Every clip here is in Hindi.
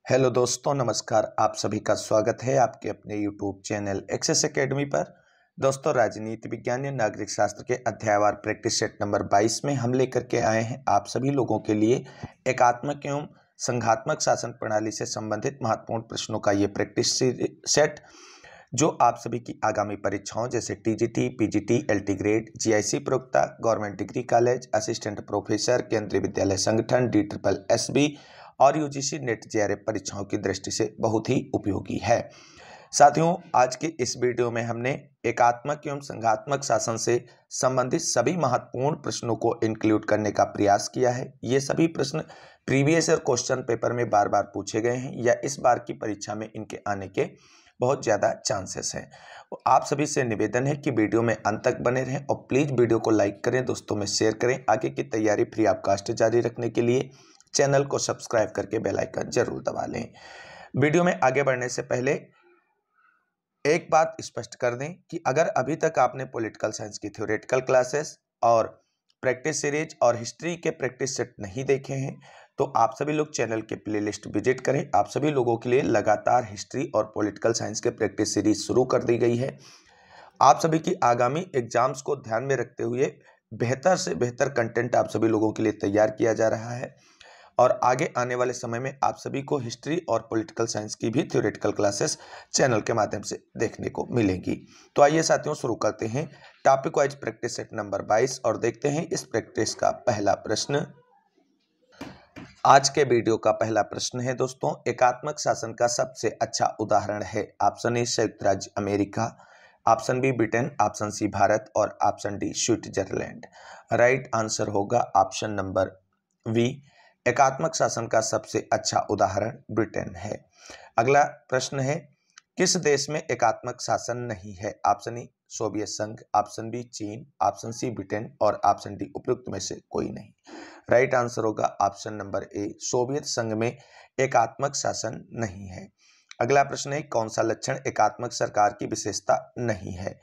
हेलो दोस्तों, नमस्कार। आप सभी का स्वागत है आपके अपने यूट्यूब चैनल एक्सेस एकेडमी पर। दोस्तों, राजनीति विज्ञान या नागरिक शास्त्र के अध्यायवार प्रैक्टिस सेट नंबर 22 में हम लेकर के आए हैं आप सभी लोगों के लिए एकात्मक एवं संघात्मक शासन प्रणाली से संबंधित महत्वपूर्ण प्रश्नों का ये प्रैक्टिस सेट, जो आप सभी की आगामी परीक्षाओं जैसे TGT, PGT, LT grade, GIC प्रवक्ता, government degree college, assistant professor, Kendriya Vidyalaya संगठन, DSSB और यूजीसी नेट जेआरएफ परीक्षाओं की दृष्टि से बहुत ही उपयोगी है। साथियों, आज के इस वीडियो में हमने एकात्मक एवं संघात्मक शासन से संबंधित सभी महत्वपूर्ण प्रश्नों को इंक्लूड करने का प्रयास किया है। ये सभी प्रश्न प्रीवियस ईयर क्वेश्चन पेपर में बार बार पूछे गए हैं या इस बार की परीक्षा में इनके आने के बहुत ज़्यादा चांसेस हैं। आप सभी से निवेदन है कि वीडियो में अंत तक बने रहें और प्लीज़ वीडियो को लाइक करें, दोस्तों में शेयर करें। आगे की तैयारी फ्री ऑफ कॉस्ट जारी रखने के लिए चैनल को सब्सक्राइब करके बेल आइकन जरूर दबा लें। वीडियो में आगे बढ़ने से पहले एक बात स्पष्ट कर दें कि अगर अभी तक आपने पॉलिटिकल साइंस की थ्योरेटिकल क्लासेस और प्रैक्टिस सीरीज और हिस्ट्री के प्रैक्टिस सेट नहीं देखे हैं तो आप सभी लोग चैनल के प्लेलिस्ट विजिट करें। आप सभी लोगों के लिए लगातार हिस्ट्री और पॉलिटिकल साइंस के प्रैक्टिस सीरीज शुरू कर दी गई है। आप सभी की आगामी एग्जाम्स को ध्यान में रखते हुए बेहतर से बेहतर कंटेंट आप सभी लोगों के लिए तैयार किया जा रहा है और आगे आने वाले समय में आप सभी को हिस्ट्री और पॉलिटिकल साइंस की भी थ्योरेटिकल क्लासेस चैनल के माध्यम से देखने को मिलेंगी। तो आइए साथियों, शुरू करते हैं topic wise practice set number 22 और देखते हैं इस प्रैक्टिस का पहला प्रश्न। आज के वीडियो का पहला प्रश्न है दोस्तों, एकात्मक शासन का सबसे अच्छा उदाहरण है। ऑप्शन ए संयुक्त राज्य America, option B Britain, option C Bharat और option D Switzerland. Right answer होगा ऑप्शन नंबर वी, एकात्मक शासन का सबसे अच्छा उदाहरण ब्रिटेन है। अगला प्रश्न है, किस देश में एकात्मक शासन नहीं है? ऑप्शन ए सोवियत संघ, ऑप्शन बी चीन, ऑप्शन सी ब्रिटेन और ऑप्शन डी उपयुक्त में से कोई नहीं। राइट आंसर होगा ऑप्शन नंबर ए, सोवियत संघ में एकात्मक शासन नहीं है। अगला प्रश्न है, कौन सा लक्षण एकात्मक सरकार की विशेषता नहीं है?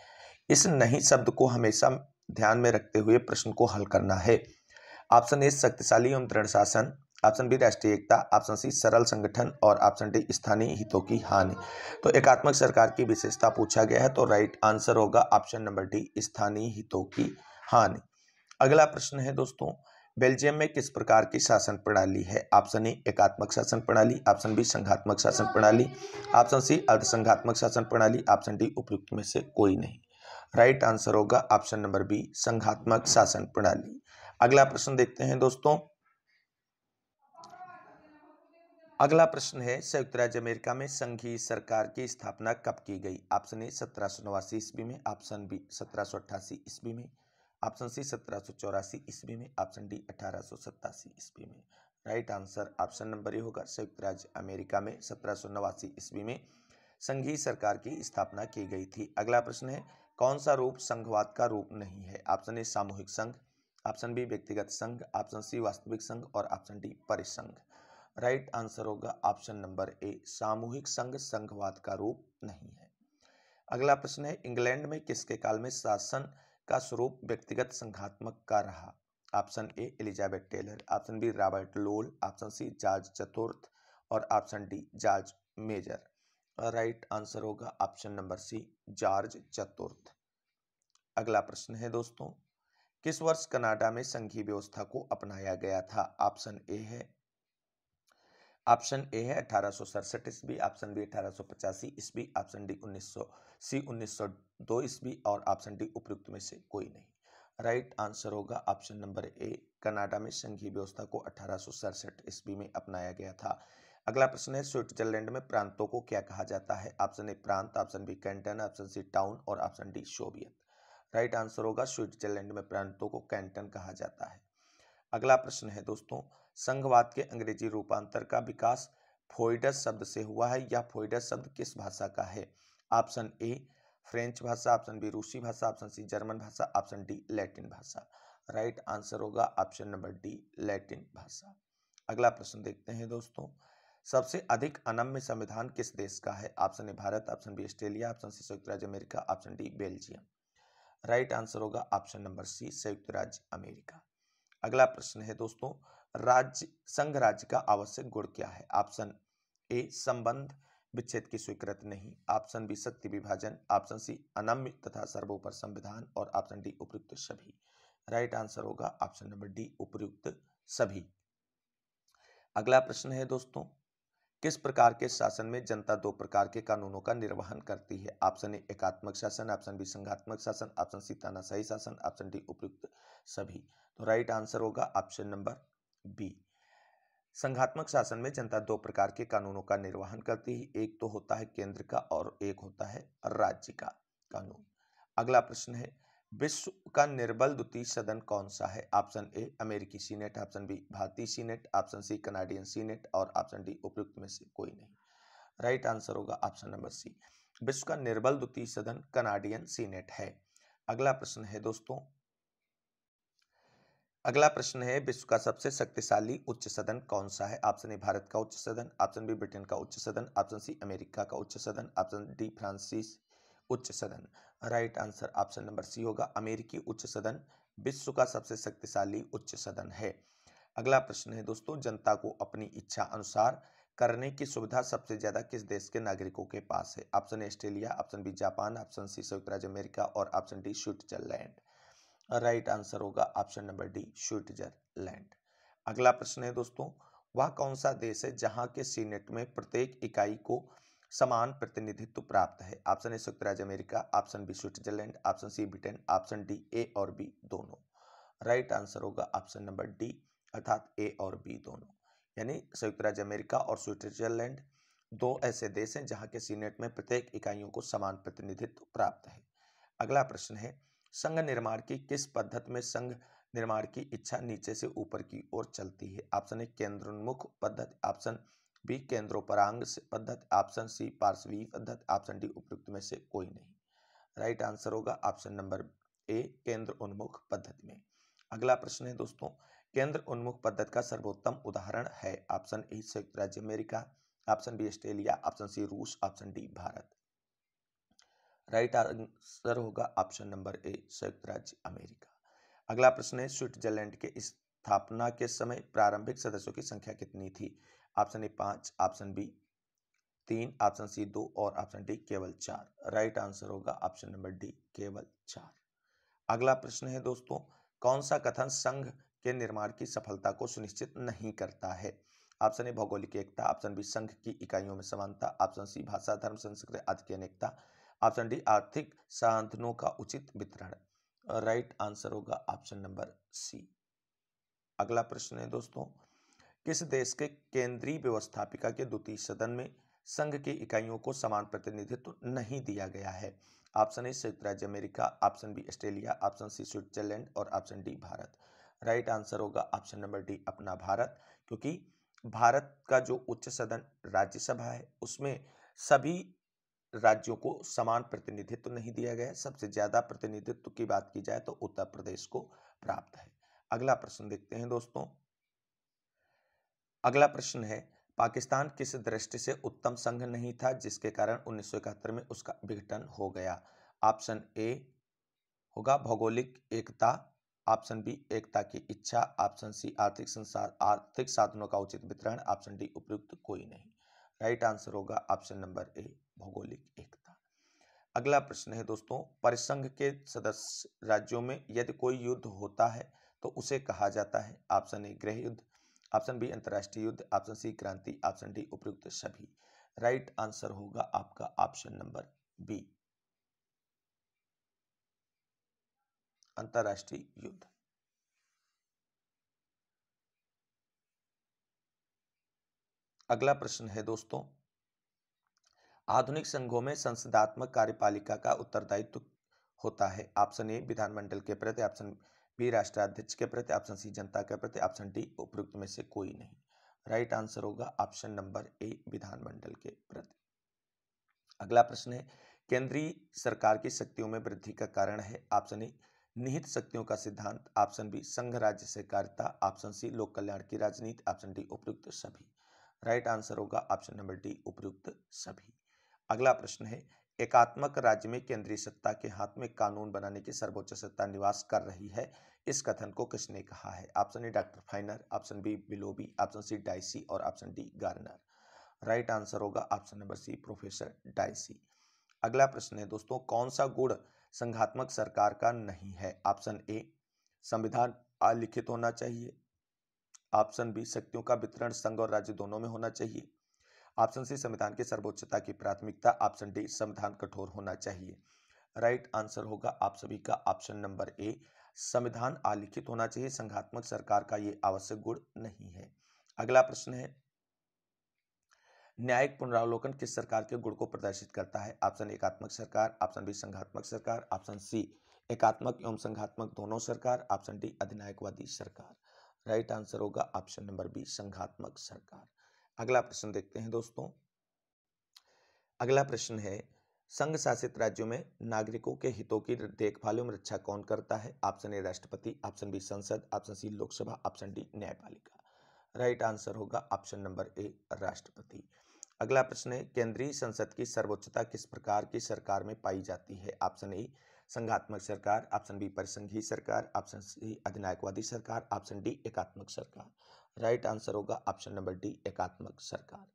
इस नहीं शब्द को हमेशा ध्यान में रखते हुए प्रश्न को हल करना है। ऑप्शन ए शक्तिशाली एवं दृढ़ शासन, ऑप्शन बी राष्ट्रीय एकता, ऑप्शन सी सरल संगठन और ऑप्शन डी स्थानीय हितों की हानि। तो एकात्मक सरकार की विशेषता पूछा गया है तो राइट आंसर होगा ऑप्शन नंबर डी, स्थानीय हितों की हानि। अगला प्रश्न है दोस्तों, बेल्जियम में किस प्रकार की शासन प्रणाली है? ऑप्शन ए एकात्मक शासन प्रणाली, ऑप्शन बी संघात्मक शासन प्रणाली, ऑप्शन सी अर्धसंघात्मक शासन प्रणाली, ऑप्शन डी उपयुक्त में से कोई नहीं। राइट आंसर होगा ऑप्शन नंबर बी, संघात्मक शासन प्रणाली। अगला प्रश्न देखते हैं दोस्तों। अगला प्रश्न है, संयुक्त राज्य अमेरिका में संघीय सरकार की स्थापना कब की गई? ऑप्शन ए 1789 ईस्वी में, ऑप्शन बी 1788 ईस्वी में, ऑप्शन सी 1784 ईस्वी में, ऑप्शन डी 1887 ईस्वी में। राइट आंसर ऑप्शन नंबर ए होगा, संयुक्त राज्य अमेरिका में 1789 ईस्वी में संघीय सरकार की स्थापना की गई थी। अगला प्रश्न है, कौन सा रूप संघवाद का रूप नहीं है? ऑप्शन ए सामूहिक संघ, ऑप्शन बी व्यक्तिगत संघ, ऑप्शन सी वास्तविक संघ और ऑप्शन डी परिसंघ। राइट आंसर होगा ऑप्शन नंबर ए, सामूहिक संघ संघवाद का रूप नहीं है। अगला प्रश्न है, इंग्लैंड में किसके काल में शासन का स्वरूप व्यक्तिगत संघात्मक का रहा? Option A Elizabeth Taylor, option B Robert लोल, ऑप्शन सी जॉर्ज चतुर्थ और option D George Major. Right answer होगा ऑप्शन नंबर सी, जॉर्ज चतुर्थ। अगला प्रश्न है दोस्तों, किस वर्ष कनाडा में संघीय व्यवस्था को अपनाया गया था? ऑप्शन ए है 1867 ईस्वी, ऑप्शन बी 1885 ईस्वी, ऑप्शन डी 1902 ईस्वी और ऑप्शन डी उपयुक्त में से कोई नहीं। राइट आंसर होगा ऑप्शन नंबर ए, कनाडा में संघीय व्यवस्था को 1867 ईस्वी में अपनाया गया था। अगला प्रश्न है, स्विट्जरलैंड में प्रांतों को क्या कहा जाता है? ऑप्शन ए प्रांत, option B canton, option C town और option D Soviet. Right answer होगा, स्विट्जरलैंड में प्रांतों को कैंटन कहा जाता है। अगला प्रश्न है दोस्तों, संघवाद के अंग्रेजी रूपांतर का विकास फोइडस शब्द से हुआ है या फोइडस शब्द किस भाषा का है? ऑप्शन ए फ्रेंच भाषा, ऑप्शन बी रूसी भाषा, ऑप्शन सी जर्मन भाषा, ऑप्शन डी लैटिन भाषा। राइट आंसर होगा ऑप्शन नंबर डी, लैटिन भाषा। अगला प्रश्न देखते हैं दोस्तों, सबसे अधिक अनम्य संविधान किस देश का है? Option A Bharat, option B Australia, option C संयुक्त राज्य America, option D Belgium. Right answer होगा ऑप्शन नंबर सी, संयुक्त राज्य अमेरिका। अगला प्रश्न है दोस्तों, राज्य संघ राज्य का आवश्यक गुण क्या है? ऑप्शन ए संबंध विच्छेद की स्वीकृत नहीं, ऑप्शन बी शक्ति विभाजन, ऑप्शन सी अनम्य तथा सर्वोपर संविधान और ऑप्शन डी उपयुक्त सभी। राइट आंसर होगा ऑप्शन नंबर डी उपयुक्त सभी। अगला प्रश्न है दोस्तों, किस प्रकार के शासन में जनता दो प्रकार के कानूनों का निर्वहन करती है? ऑप्शन ए एकात्मक शासन, ऑप्शन बी संघात्मक शासन, ऑप्शन सी तानाशाही शासन, ऑप्शन डी उपयुक्त सभी। तो राइट आंसर होगा ऑप्शन नंबर बी। संघात्मक शासन में जनता दो प्रकार के कानूनों का निर्वहन करती है, एक तो होता है केंद्र का और एक होता है राज्य का कानून। अगला प्रश्न है, विश्व का निर्बल द्वितीय सदन कौन सा है? ऑप्शन ए अमेरिकी सीनेट, ऑप्शन बी भारतीय senate, option C Canadian senate और ऑप्शन डी उपयुक्त में से कोई नहीं। राइट आंसर होगा ऑप्शन नंबर सी, विश्व का निर्बल द्वितीय सदन कनाडियन सीनेट है। अगला प्रश्न है दोस्तों, अगला प्रश्न है, विश्व का सबसे शक्तिशाली उच्च सदन कौन सा है? ऑप्शन ए भारत का उच्च सदन, ऑप्शन बी ब्रिटेन का उच्च सदन, ऑप्शन सी अमेरिका का उच्च सदन, ऑप्शन डी फ्रांसीस उच्च सदन। Right answer option number C होगा, अमेरिकी उच्च सदन विश्व का सबसे शक्तिशाली उच्च सदन है। अगला प्रश्न है दोस्तों, जनता को अपनी इच्छा अनुसार करने की सुविधा सबसे ज्यादा किस देश के नागरिकों के पास है? Option A Australia, option B Japan, option C संयुक्त राज्य अमेरिका और option D Switzerland. Right answer होगा ऑप्शन नंबर डी स्विट्जरलैंड। अगला प्रश्न है दोस्तों, वह कौन सा देश है जहां के सीनेट में प्रत्येक इकाई को समान प्रतिनिधित्व प्राप्त है? ऑप्शन ए संयुक्त राज्य America, option B Switzerland, option C Britain, option D A और बी दोनों। राइट आंसर होगा ऑप्शन नंबर डी अर्थात ए और बी दोनों, यानी संयुक्त राज्य अमेरिका और स्विट्जरलैंड दो ऐसे देश हैं जहां के सीनेट में प्रत्येक इकाइयों को समान प्रतिनिधित्व प्राप्त है। अगला प्रश्न है, संघ निर्माण की किस पद्धति में संघ निर्माण की इच्छा नीचे से ऊपर की ओर चलती है? ऑप्शन ए केंद्रोन्मुख पद्धति, ऑप्शन बी केंद्रोपरांग पद्धति, ऑप्शन सी पार्श्वीय पद्धति, ऑप्शन डी उपयुक्त में से कोई नहीं। राइट आंसर होगा ऑप्शन नंबर ए केंद्र उन्मुख पद्धति में। अगला प्रश्न है दोस्तों, केंद्र उन्मुख पद्धति का सर्वोत्तम उदाहरण है? ऑप्शन ए संयुक्त राज्य America, option B Australia, option C रूस, option D Bharat. Right answer होगा ऑप्शन नंबर ए संयुक्त राज्य अमेरिका। अगला प्रश्न है, स्विट्जरलैंड के स्थापना के समय प्रारंभिक सदस्यों की संख्या कितनी थी? Option A 5, option B 3, option C 2 और ऑप्शन डी केवल 4। राइट आंसर होगा ऑप्शन नंबर डी केवल 4। अगला प्रश्न है दोस्तों, कौन सा कथन संघ के निर्माण की सफलता को सुनिश्चित नहीं करता है? ऑप्शन ए भौगोलिक एकता, ऑप्शन बी संघ की इकाइयों में समानता, ऑप्शन सी भाषा धर्म संस्कृति आदि की अनेकता, ऑप्शन डी आर्थिक साधनों का उचित वितरण। राइट आंसर होगा ऑप्शन नंबर सी। अगला प्रश्न है दोस्तों, किस देश के केंद्रीय व्यवस्थापिका के द्वितीय सदन में संघ की इकाइयों को समान प्रतिनिधित्व नहीं दिया गया है? ऑप्शन ए संयुक्त राज्य America, option B Australia, option C Switzerland और option D Bharat. Right answer होगा ऑप्शन नंबर डी अपना भारत, क्योंकि भारत का जो उच्च सदन राज्यसभा है उसमें सभी राज्यों को समान प्रतिनिधित्व नहीं दिया गया है। सबसे ज्यादा प्रतिनिधित्व की बात की जाए तो उत्तर प्रदेश को प्राप्त है। अगला प्रश्न देखते हैं दोस्तों, अगला प्रश्न है, पाकिस्तान किस दृष्टि से उत्तम संघ नहीं था जिसके कारण 1971 में उसका विघटन हो गया? ऑप्शन ए होगा भौगोलिक एकता, ऑप्शन बी एकता की इच्छा, ऑप्शन सी आर्थिक साधनों का उचित वितरण, ऑप्शन डी उपयुक्त कोई नहीं। राइट आंसर होगा ऑप्शन नंबर ए भौगोलिक एकता। अगला प्रश्न है दोस्तों, परिसंघ के सदस्य राज्यों में यदि कोई युद्ध होता है तो उसे कहा जाता है? ऑप्शन ए गृह युद्ध, ऑप्शन बी अंतर्राष्ट्रीय युद्ध, ऑप्शन सी क्रांति, ऑप्शन डी उपयुक्त सभी। राइट आंसर होगा आपका ऑप्शन नंबर बी अंतर्राष्ट्रीय युद्ध। अगला प्रश्न है दोस्तों, आधुनिक संघों में संसदात्मक कार्यपालिका का उत्तरदायित्व होता है? ऑप्शन ए विधानमंडल के प्रति, ऑप्शन बी राष्ट्राध्यक्ष के प्रति, ऑप्शन सी जनता के प्रति, ऑप्शन डी उपयुक्त में से कोई नहीं। राइट आंसर होगा ऑप्शन नंबर ए विधानमंडल के प्रति। अगला प्रश्न है, केंद्रीय सरकार की शक्तियों में वृद्धि का कारण है? ऑप्शन ए निहित शक्तियों का सिद्धांत, ऑप्शन बी संघ राज्य सहकारिता, ऑप्शन सी लोक कल्याण की राजनीति, ऑप्शन डी उपयुक्त सभी। राइट आंसर होगा ऑप्शन नंबर डी उपयुक्त सभी। अगला प्रश्न है, एकात्मक राज्य में केंद्रीय सत्ता के हाथ में कानून बनाने की सर्वोच्च सत्ता निवास कर रही है, इस कथन को किसने कहा है? Option A doctor Finer, option B Willoughby, option C Dicey और option D Garner. Right answer होगा option number C, professor Dicey. अगला प्रश्न है दोस्तों, कौन सा गुण संघात्मक सरकार का नहीं है? ऑप्शन ए, संविधान अलिखित होना चाहिए। ऑप्शन बी, शक्तियों का वितरण संघ और राज्य दोनों में होना चाहिए। ऑप्शन सी, संविधान की सर्वोच्चता की प्राथमिकता। ऑप्शन डी, संविधान कठोर होना चाहिए। राइट आंसर होगा आप सभी का ऑप्शन नंबर ए, संविधान अलिखित होना चाहिए। संघात्मक सरकार का ये आवश्यक गुण नहीं है। अगला प्रश्न है, न्यायिक पुनरावलोकन किस सरकार के गुण को प्रदर्शित करता है? ऑप्शन ए, एकात्मक सरकार। ऑप्शन बी, संघात्मक सरकार। ऑप्शन सी, एकात्मक एवं संघात्मक दोनों सरकार। ऑप्शन डी, अधिनायकवादी सरकार। राइट आंसर होगा ऑप्शन नंबर बी, संघात्मक सरकार। अगला प्रश्न देखते हैं दोस्तों। अगला प्रश्न है, संघ शासित राज्यों में नागरिकों के हितों की देखभाल एवं रक्षा कौन करता है? ऑप्शन ए, राष्ट्रपति। ऑप्शन बी, संसद। Option C, Lok Sabha. Option D, न्यायपालिका। राइट आंसर होगा ऑप्शन नंबर ए, राष्ट्रपति। अगला प्रश्न है, केंद्रीय संसद की सर्वोच्चता किस प्रकार की सरकार में पाई जाती है? ऑप्शन ए, संघात्मक सरकार। ऑप्शन बी, परिसंघीय सरकार। ऑप्शन सी, अधिनायकवादी सरकार। ऑप्शन डी, एकात्मक सरकार। राइट आंसर होगा ऑप्शन नंबर डी, एकात्मक सरकार।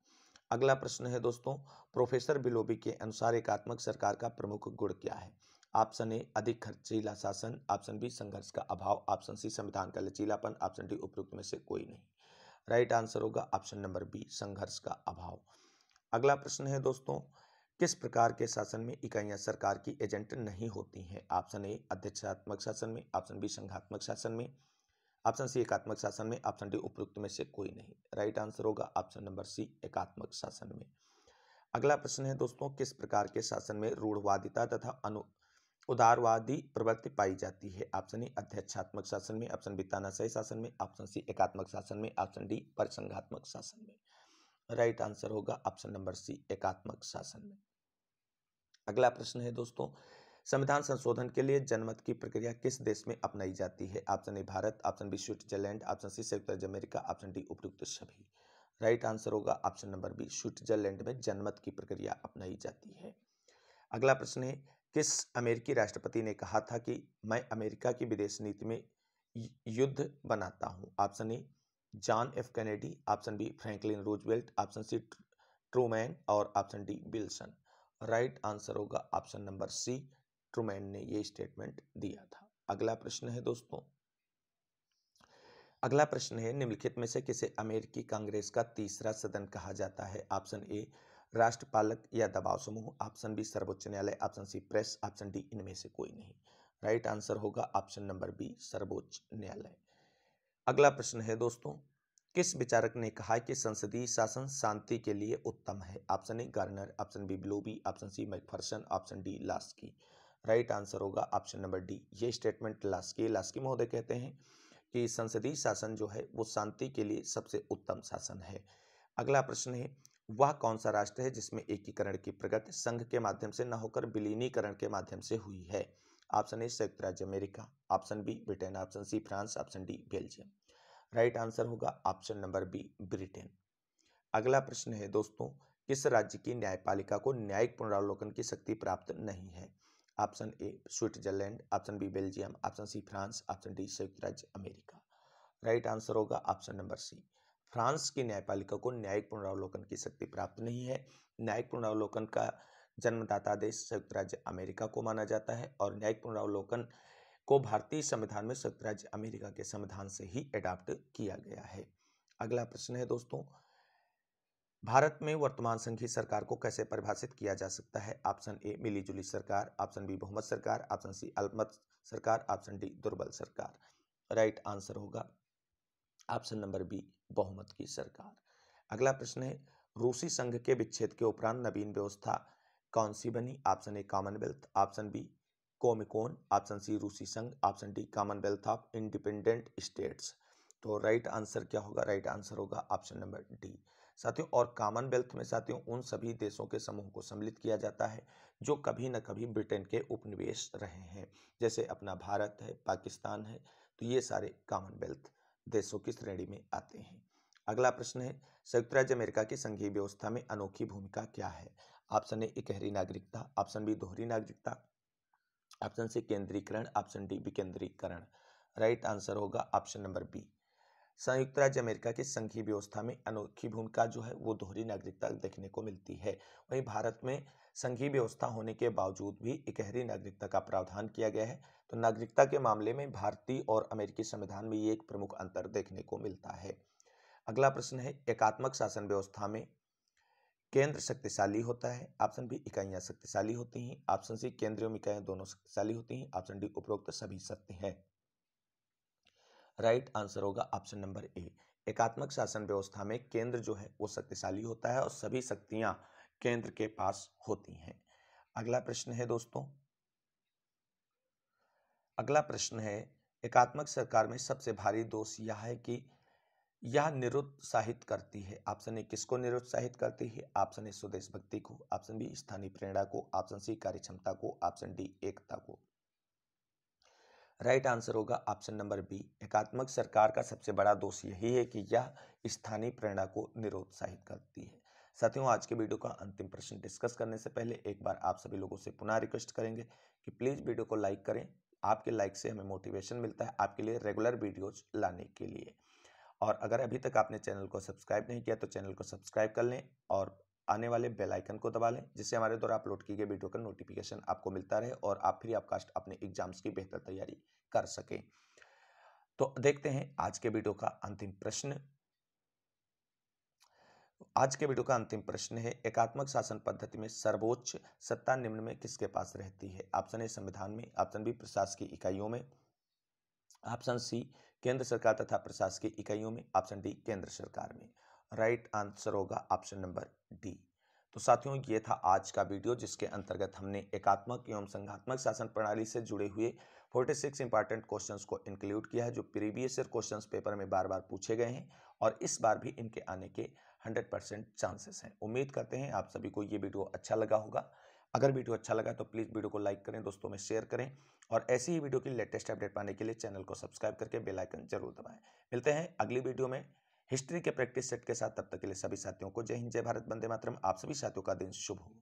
अगला प्रश्न है दोस्तों, प्रोफेसर बिलोबी के अनुसार एकात्मक सरकार का प्रमुख गुण क्या है? ऑप्शन ए, अधिक खर्चीला शासन। ऑप्शन बी, संघर्ष का अभाव। ऑप्शन सी, संविधान का लचीलापन। ऑप्शन डी, उपयुक्त में से कोई नहीं। राइट आंसर होगा ऑप्शन नंबर बी, संघर्ष का अभाव। अगला प्रश्न है दोस्तों, किस प्रकार के शासन में इकाइयां सरकार की एजेंट नहीं होती हैं? ऑप्शन ए, अध्यक्षात्मक शासन में। ऑप्शन बी, संघात्मक शासन में। ऑप्शन सी, एकात्मक शासन में। ऑप्शन डी, उपयुक्त में से कोई नहीं। राइट आंसर होगा ऑप्शन नंबर सी, एकात्मक शासन में। अगला प्रश्न है दोस्तों, किस प्रकार के शासन में रूढ़वादिता तथा उदारवादी प्रवृत्ति पाई जाती है? ऑप्शन ए, अध्यक्षात्मक शासन में। ऑप्शन बी, तानाशाही शासन में। ऑप्शन सी, एकात्मक शासन में। ऑप्शन डी, परिसंघात्मक शासन में। राइट आंसर होगा ऑप्शन नंबर सी, एकात्मक शासन में। अगला प्रश्न है दोस्तों, संविधान संशोधन के लिए जनमत की प्रक्रिया किस देश में अपनाई जाती है? Option A, Bharat. Option B, Switzerland. Option C, संयुक्त राज्य अमेरिका। ऑप्शन डी, उपयुक्त सभी। राइट आंसर होगा ऑप्शन नंबर बी, स्विट्जरलैंड में जनमत की प्रक्रिया अपनाई जाती है। अगला प्रश्न है, किस अमेरिकी राष्ट्रपति ने कहा था कि मैं अमेरिका की विदेश नीति में युद्ध बनाता हूं? Option A, John F Kennedy. Option B, Franklin Roosevelt. Option C, Truman. और option D, Wilson. Right answer होगा ऑप्शन नंबर सी, ट्रूमैन ने ये स्टेटमेंट दिया था। अगला प्रश्न है दोस्तों, अगला प्रश्न है, निम्नलिखित में से किसे अमेरिकी कांग्रेस का तीसरा सदन कहा जाता है? ऑप्शन ए, राष्ट्रपालक या दबाव समूह। ऑप्शन बी, सर्वोच्च न्यायालय। Option C, press. Option D, इनमें से कोई नहीं। राइट आंसर होगा ऑप्शन नंबर बी, सर्वोच्च न्यायालय। अगला प्रश्न है दोस्तों, किस विचारक ने कहा कि संसदीय शासन शांति के लिए उत्तम है? Option A, Garner. Option B, Willoughby. Option C, Macpherson. Option D, Laski. Right answer होगा ऑप्शन नंबर डी, ये स्टेटमेंट लास्की महोदय कहते हैं कि संसदीय शासन जो है वो शांति के लिए सबसे उत्तम शासन है। अगला प्रश्न है, वह कौन सा राष्ट्र है जिसमें एकीकरण की प्रगति संघ के माध्यम से न होकर विलीनीकरण के माध्यम से हुई है? ऑप्शन ए, संयुक्त राज्य America. Option B, Britain. Option C, France. Option D, Belgium. Right answer होगा ऑप्शन नंबर बी, ब्रिटेन। अगला प्रश्न है दोस्तों, किस राज्य की न्यायपालिका को न्यायिक पुनरावलोकन की शक्ति प्राप्त नहीं है? Option A, Switzerland. Option B, Belgium. Option C, France. Option D, संयुक्त राज्य अमेरिका। राइट आंसर होगा ऑप्शन नंबर सी, फ्रांस की न्यायपालिका को न्यायिक पुनरावलोकन की शक्ति प्राप्त नहीं है। न्यायिक पुनरावलोकन का जन्मदाता देश संयुक्त राज्य अमेरिका को माना जाता है और न्यायिक पुनरावलोकन को भारतीय संविधान में संयुक्त राज्य अमेरिका के संविधान से ही अडॉप्ट किया गया है। अगला प्रश्न है दोस्तों, भारत में वर्तमान संघीय सरकार को कैसे परिभाषित किया जा सकता है? ऑप्शन ए, मिलीजुली सरकार। ऑप्शन बी, बहुमत सरकार। ऑप्शन सी, अल्पमत सरकार। ऑप्शन डी, दुर्बल सरकार। राइट आंसर होगा ऑप्शन नंबर बी, बहुमत की सरकार। अगला प्रश्न है, रूसी संघ के विच्छेद के उपरांत नवीन व्यवस्था कौन सी बनी? Option A, Commonwealth. Option B, Comecon. Option C, रूसी संघ। Option D, Commonwealth of Independent States. तो राइट आंसर क्या होगा? राइट आंसर होगा ऑप्शन नंबर डी। साथियों, और कॉमनवेल्थ में साथियों उन सभी देशों के समूह को सम्मिलित किया जाता है जो कभी न कभी ब्रिटेन के उपनिवेश रहे हैं, जैसे अपना भारत है, पाकिस्तान है, तो ये सारे कॉमनवेल्थ देशों की श्रेणी में आते हैं। अगला प्रश्न है, संयुक्त राज्य अमेरिका की संघीय व्यवस्था में अनोखी भूमिका क्या है? ऑप्शन ए, इकहरी नागरिकता। ऑप्शन बी, दोहरी नागरिकता। ऑप्शन सी, केंद्रीकरण। ऑप्शन डी, विकेंद्रीकरण। राइट आंसर होगा ऑप्शन नंबर बी, संयुक्त राज्य अमेरिका की संघीय व्यवस्था में अनोखी भूमिका जो है वो दोहरी नागरिकता देखने को मिलती है। वहीं भारत में संघीय व्यवस्था होने के बावजूद भी इकहरी नागरिकता का प्रावधान किया गया है। तो नागरिकता के मामले में भारतीय और अमेरिकी संविधान में ये एक प्रमुख अंतर देखने को मिलता है। अगला प्रश्न है, एकात्मक शासन व्यवस्था में केंद्र शक्तिशाली होता है। ऑप्शन बी, इकाइयां शक्तिशाली होती हैं। ऑप्शन सी, केंद्र एवं इकाइयां दोनों शक्तिशाली होती हैं। ऑप्शन डी, उपरोक्त सभी सत्य है। राइट आंसर होगा ऑप्शन नंबर ए। एकात्मक शासन व्यवस्था में केंद्र जो है वो शक्तिशाली होता है और सभी शक्तियां केंद्र के पास होती हैं। अगला प्रश्न है दोस्तों, अगला प्रश्न है, एकात्मक सरकार में सबसे भारी दोष यह है कि यह निरुत्साहित करती है। ऑप्शन ए, किसको निरुत्साहित करती है? ऑप्शन ए, स्वदेश भक्ति को। ऑप्शन बी, स्थानीय प्रेरणा को। ऑप्शन सी, कार्यक्षमता को। ऑप्शन डी, एकता को। राइट आंसर होगा ऑप्शन नंबर बी। एकात्मक सरकार का सबसे बड़ा दोष यही है कि यह स्थानीय प्रेरणा को निरुत्साहित करती है। साथियों, आज के वीडियो का अंतिम प्रश्न डिस्कस करने से पहले एक बार आप सभी लोगों से पुनः रिक्वेस्ट करेंगे कि प्लीज वीडियो को लाइक करें। आपके लाइक से हमें मोटिवेशन मिलता है आपके लिए रेगुलर वीडियोज लाने के लिए। और अगर अभी तक आपने चैनल को सब्सक्राइब नहीं किया तो चैनल को सब्सक्राइब कर लें और आने वाले बेल आइकन को दबा लें, जिससे हमारे द्वारा अपलोड की गई वीडियो का नोटिफिकेशन आपको मिलता रहे और आप फ्री ऑफ कॉस्ट अपने एग्जाम्स की बेहतर तैयारी कर सकें। तो देखते हैं आज के वीडियो का अंतिम प्रश्न। आज के वीडियो का अंतिम प्रश्न है, एकात्मक शासन पद्धति में सर्वोच्च सत्ता निम्न में किसके पास रहती है? ऑप्शन ए, संविधान में। ऑप्शन बी, प्रशासकीय इकाइयों में। ऑप्शन सी, केंद्र सरकार तथा प्रशासकीय इकाइयों में। ऑप्शन डी, केंद्र सरकार में। राइट आंसर होगा ऑप्शन नंबर डी। तो साथियों, ये था आज का वीडियो जिसके अंतर्गत हमने एकात्मक एवं संघात्मक शासन प्रणाली से जुड़े हुए 46 इंपॉर्टेंट क्वेश्चंस को इंक्लूड किया है, जो प्रीवियस ईयर क्वेश्चंस पेपर में बार बार पूछे गए हैं और इस बार भी इनके आने के 100% चांसेस हैं। उम्मीद करते हैं आप सभी को ये वीडियो अच्छा लगा होगा। अगर वीडियो अच्छा लगा तो प्लीज़ वीडियो को लाइक करें, दोस्तों में शेयर करें और ऐसी ही वीडियो की लेटेस्ट अपडेट पाने के लिए चैनल को सब्सक्राइब करके बेल आइकन जरूर दबाएं। मिलते हैं अगली वीडियो में हिस्ट्री के प्रैक्टिस सेट के साथ। तब तक के लिए सभी साथियों को जय हिंद, जय भारत, वंदे मातरम। आप सभी साथियों का दिन शुभ हो।